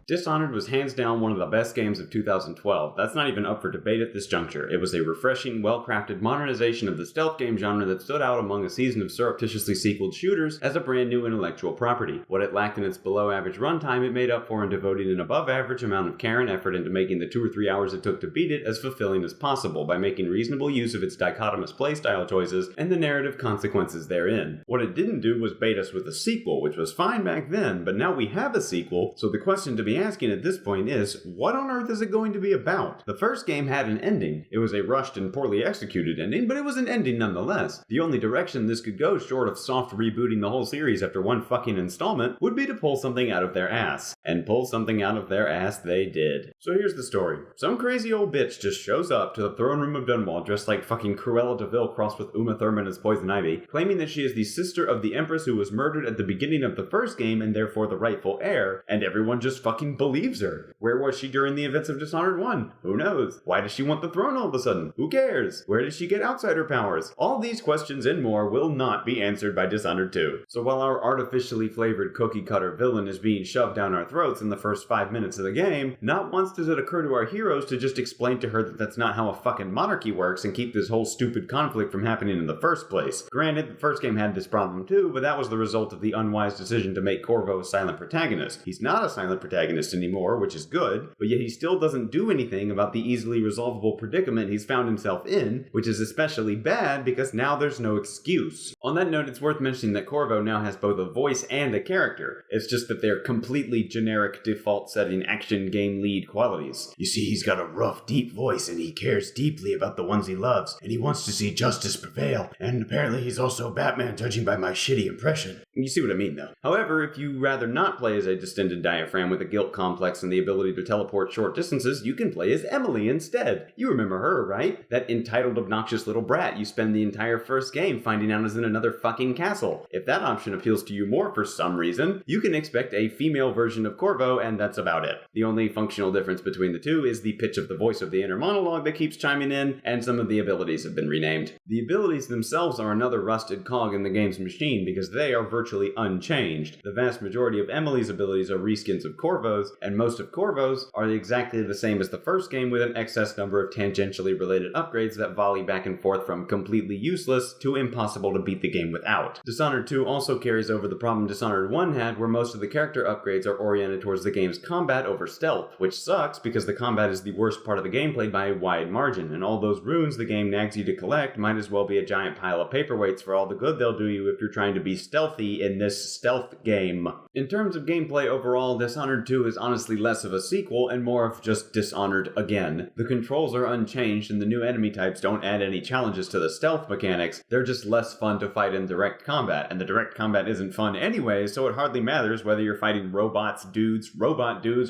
Dishonored was hands down one of the best games of 2012. That's not even up for debate at this juncture. It was a refreshing, well-crafted modernization of the stealth game genre that stood out among a season of surreptitiously sequeled shooters as a brand new intellectual property. What it lacked in its below-average runtime, it made up for in devoting an above-average amount of care and effort into making the 2 or 3 hours it took to beat it as fulfilling as possible by making reasonable use of its dichotomous playstyle choices and the narrative consequences therein. What it didn't do was bait us with a sequel, which was fine back then, but now we have a sequel, so the question to be asking at this point is, what on earth is it going to be about? The first game had an ending. It was a rushed and poorly executed ending, but it was an ending nonetheless. The only direction this could go short of soft rebooting the whole series after one fucking installment would be to pull something out of their ass. And pull something out of their ass they did. So here's the story. Some crazy old bitch just shows up to the throne room of Dunwall dressed like fucking Cruella de Vil crossed with Uma Thurman as Poison Ivy, claiming that she is the sister of the Empress who was murdered at the beginning of the first game and therefore the rightful heir, and everyone just fucking believes her. Where was she during the events of Dishonored 1? Who knows? Why does she want the throne all of a sudden? Who cares? Where did she get outsider powers? All these questions and more will not be answered by Dishonored 2. So while our artificially flavored cookie cutter villain is being shoved down our throats in the first 5 minutes of the game, not once does it occur to our heroes to just explain to her that that's not how a fucking monarchy works and keep this whole stupid conflict from happening in the first place. Granted, the first game had this problem too, but that was the result of the unwise decision to make Corvo a silent protagonist. He's not a silent protagonist anymore, which is good, but yet he still doesn't do anything about the easily resolvable predicament he's found himself in, which is especially bad because now there's no excuse. On that note, it's worth mentioning that Corvo now has both a voice and a character. It's just that they're completely generic default setting action game lead qualities. You see, he's got a rough, deep voice and he cares deeply about the ones he loves, and he wants to see justice prevail, and apparently he's also Batman judging by my shitty impression. You see what I mean though. However, if you rather not play as a distended diaphragm with a guilt complex and the ability to teleport short distances, you can play as Emily instead. You remember her, right? That entitled, obnoxious little brat you spend the entire first game finding out is in another fucking castle. If that option appeals to you more for some reason, you can expect a female version of Corvo, and that's about it. The only functional difference between the two is the pitch of the voice of the inner monologue that keeps chiming in, and some of the abilities have been renamed. The abilities themselves are another rusted cog in the game's machine because they are virtually unchanged. The vast majority of Emily's abilities are reskins of Corvo's, and most of Corvo's are exactly the same as the first game with an excess number of tangentially related upgrades that volley back and forth from completely useless to impossible to beat the game without. Dishonored 2 also carries over the problem Dishonored 1 had, where most of the character upgrades are oriented towards the game's combat over stealth, which sucks because the combat is the worst part of the gameplay by a wide margin, and all those runes the game nags you to collect might as well be a giant pile of paperweights for all the good they'll do you if you're trying to be stealthy in this stealth game. In terms of gameplay overall, Dishonored 2 is honestly less of a sequel and more of just Dishonored again. The controls are unchanged and the new enemy types don't add any challenges to the stealth mechanics, they're just less fun to fight in direct combat, and the direct combat isn't fun anyway, so it hardly matters whether you're fighting robot dudes,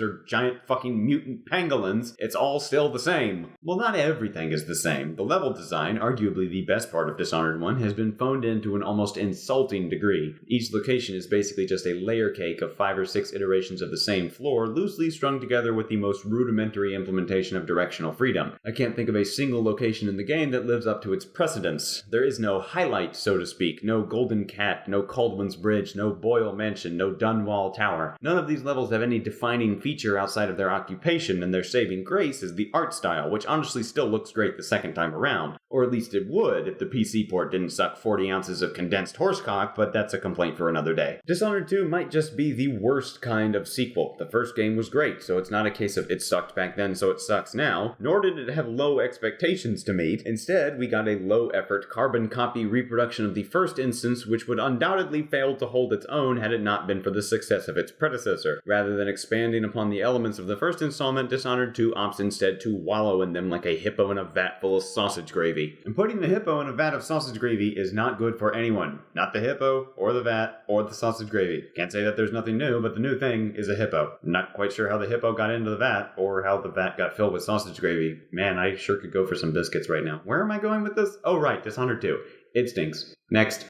or giant fucking mutant pangolins, it's all still the same. Well, not everything is the same. The level design, arguably the best part of Dishonored 1, has been phoned in to an almost insulting degree. Each location is basically just a layer cake of 5 or 6 iterations of the same floor, loosely strung together with the most rudimentary implementation of directional freedom. I can't think of a single location in the game that lives up to its precedence. There is no highlight, so to speak, no Golden Cat, no Caldwell's Bridge, no Boyle Mansion, no Dunwall Tower. None of these levels have any defining feature outside of their occupation, and their saving grace is the art style, which honestly still looks great the second time around. Or at least it would if the PC port didn't suck 40 ounces of condensed horsecock, but that's a complaint for another day. Dishonored 2 might just be the worst kind of sequel. The first game was great, so it's not a case of it sucked back then so it sucks now, nor did it have low expectations to meet. Instead, we got a low-effort carbon copy reproduction of the first instance which would undoubtedly fail to hold its own had it not been for the success of its predecessor. Rather than expanding upon the elements of the first installment, Dishonored 2 opts instead to wallow in them like a hippo in a vat full of sausage gravy. And putting the hippo in a vat of sausage gravy is not good for anyone. Not the hippo, or the vat, or the sausage gravy. Can't say that there's nothing new, but the new thing is a hippo. I'm not quite sure how the hippo got into the vat, or how the vat got filled with sausage gravy. Man, I sure could go for some biscuits right now. Where am I going with this? Oh right, Dishonored 2. It stinks. Next.